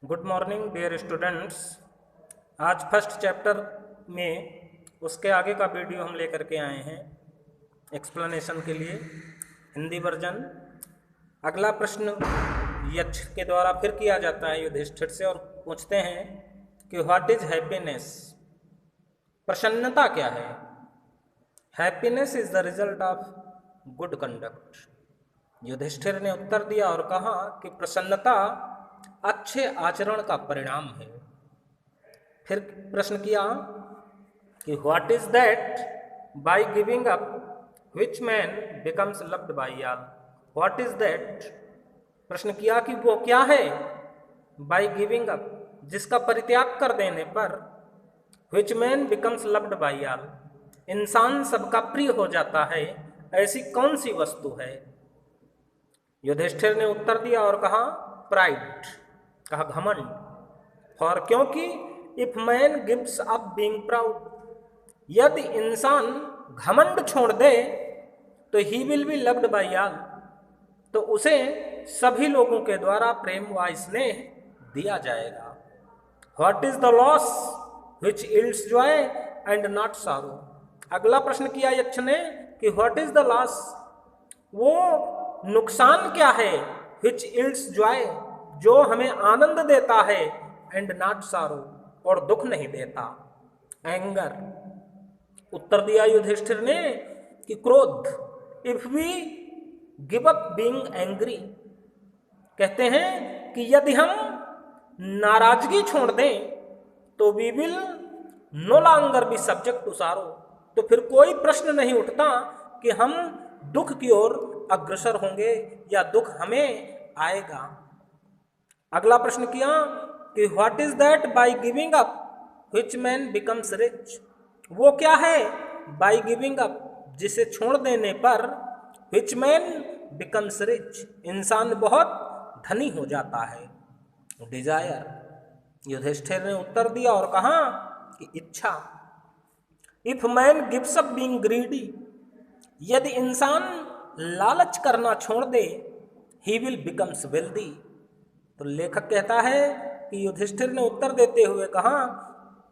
Good morning dear students. आज first chapter में उसके आगे का वीडियो हम लेकर के आए हैं एक्सप्लेनेशन के लिए, हिंदी वर्जन। अगला प्रश्न यक्ष के द्वारा फिर किया जाता है युधिष्ठिर से और पूछते हैं कि व्हाट इज हैप्पीनेस, प्रसन्नता क्या है। Happiness is the result of good conduct. Yudhishthir ने उत्तर दिया और कहा कि प्रसन्नता अच्छे आचरण का परिणाम है। फिर प्रश्न किया कि what is that by giving up which man becomes loved by all. What is that, प्रश्न किया कि वो क्या है, बाय गिविंग अप, जिसका परित्याग कर देने पर, which man becomes loved by all, इंसान सबका प्रिय हो जाता है, ऐसी कौन सी वस्तु है। युधिष्ठिर ने उत्तर दिया और कहा प्राइड, कहा घमंड। फॉर क्योंकि if man gives up being proud, यदि इंसान घमंड छोड़ दे तो he will be loved by all, तो उसे सभी लोगों के द्वारा प्रेम व स्नेह दिया जाएगा। What is the loss which yields Joy and not सारो। अगला प्रश्न किया यक्ष ने कि व्हाट इज द लॉस, वो नुकसान क्या है, विच इल्ड्स जॉय, जो हमें आनंद देता है, एंड नॉट सारो, और दुख नहीं देता। एंगर, उत्तर दिया युधिष्ठिर ने कि क्रोध। If we give up being angry, कहते हैं कि यदि हम नाराजगी छोड़ दें तो we will no longer be subject to sorrow, तो फिर कोई प्रश्न नहीं उठता कि हम दुख की ओर अग्रसर होंगे या दुख हमें आएगा। अगला प्रश्न किया कि what is that by giving up which man becomes rich. वो क्या है बाय गिविंग अप, जिसे छोड़ देने पर, विच मैन बिकम्स रिच, इंसान बहुत धनी हो जाता है। डिजायर, युधिष्ठिर ने उत्तर दिया और कहा कि इच्छा। If man gives up being greedy, यदि इंसान लालच करना छोड़ दे, ही विल बिकम्स वेल्दी। तो लेखक कहता है कि युधिष्ठिर ने उत्तर देते हुए कहा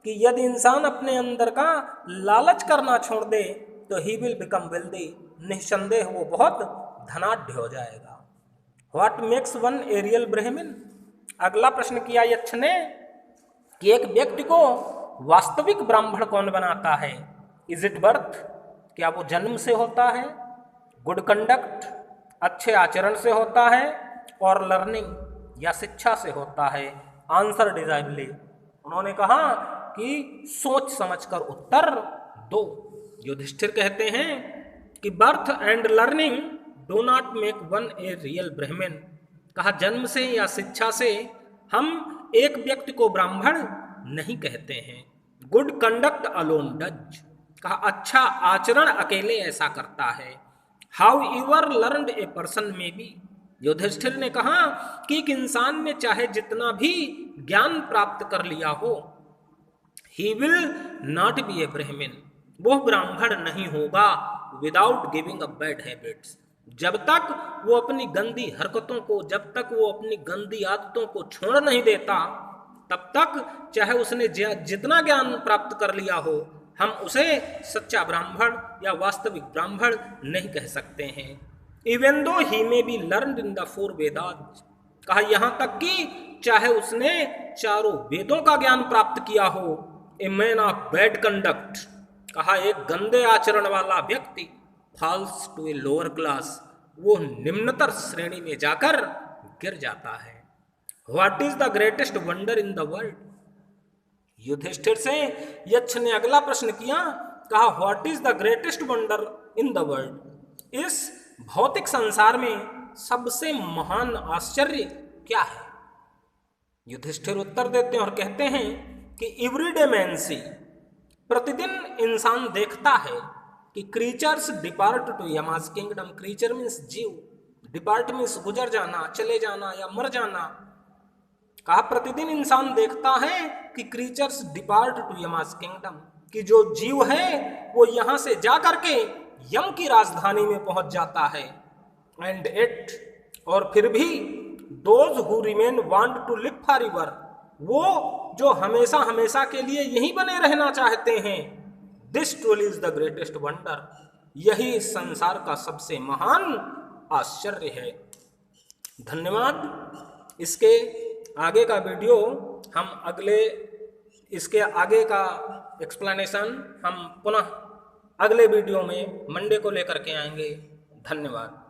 कि यदि इंसान अपने अंदर का लालच करना छोड़ दे तो ही विल बिकम वेल्दी, निस्संदेह वो बहुत धनाढ्य हो जाएगा। What makes one a real ब्राह्मण। अगला प्रश्न किया यक्ष ने कि एक व्यक्ति को वास्तविक ब्राह्मण कौन बनाता है। इज इट बर्थ, क्या वो जन्म से होता है, गुड कंडक्ट, अच्छे आचरण से होता है, और लर्निंग, या शिक्षा से होता है। आंसर डिजाइबली, उन्होंने कहा कि सोच समझकर उत्तर दो। युधिष्ठिर कहते हैं कि birth and learning do not make one a real ब्राह्मण, कहा जन्म से या शिक्षा से हम एक व्यक्ति को ब्राह्मण नहीं कहते हैं। गुड कंडक्ट अलोन डज, कहा अच्छा आचरण अकेले ऐसा करता है। How ever learned a person में बी, युधिष्ठिर ने कहा कि एक इंसान ने चाहे जितना भी ज्ञान प्राप्त कर लिया हो, ही विल नॉट बी ए ब्राह्मण, वो ब्राह्मण नहीं होगा without giving up bad habits, जब तक वो अपनी गंदी हरकतों को, जब तक वो अपनी गंदी आदतों को छोड़ नहीं देता, तब तक चाहे उसने जितना ज्ञान प्राप्त कर लिया हो, हम उसे सच्चा ब्राह्मण या वास्तविक ब्राह्मण नहीं कह सकते हैं। Even though he may be learned in the four Vedas, कहा यहां तक कि चाहे उसने चारों वेदों का ज्ञान प्राप्त किया हो। A man of bad conduct, कहा एक गंदे आचरण वाला व्यक्ति, falls to a lower class, वो निम्नतर श्रेणी में जाकर गिर जाता है। What is the greatest wonder in the world. Yudhishthir से यक्ष ने अगला प्रश्न किया, कहा what is the greatest wonder in the world, इस भौतिक संसार में सबसे महान आश्चर्य क्या है। युधिष्ठिर उत्तर देते हैं और कहते हैं कि एवरीडे मैन सी, प्रतिदिन इंसान देखता है कि creatures depart to Yama's kingdom, creature means जीव, डिपार्ट मीन्स गुजर जाना, चले जाना या मर जाना। कहा प्रतिदिन इंसान देखता है कि creatures depart to Yama's kingdom, कि जो जीव है वो यहां से जा करके यम की राजधानी में पहुंच जाता है। एंड इट, और फिर भी those who remain want to live forever, वो जो हमेशा हमेशा के लिए यहीं बने रहना चाहते हैं। This truly is the greatest wonder, यही इस संसार का सबसे महान आश्चर्य है। धन्यवाद। इसके आगे का वीडियो इसके आगे का एक्सप्लेनेशन हम पुनः अगले वीडियो में मंडे को लेकर के आएंगे। धन्यवाद।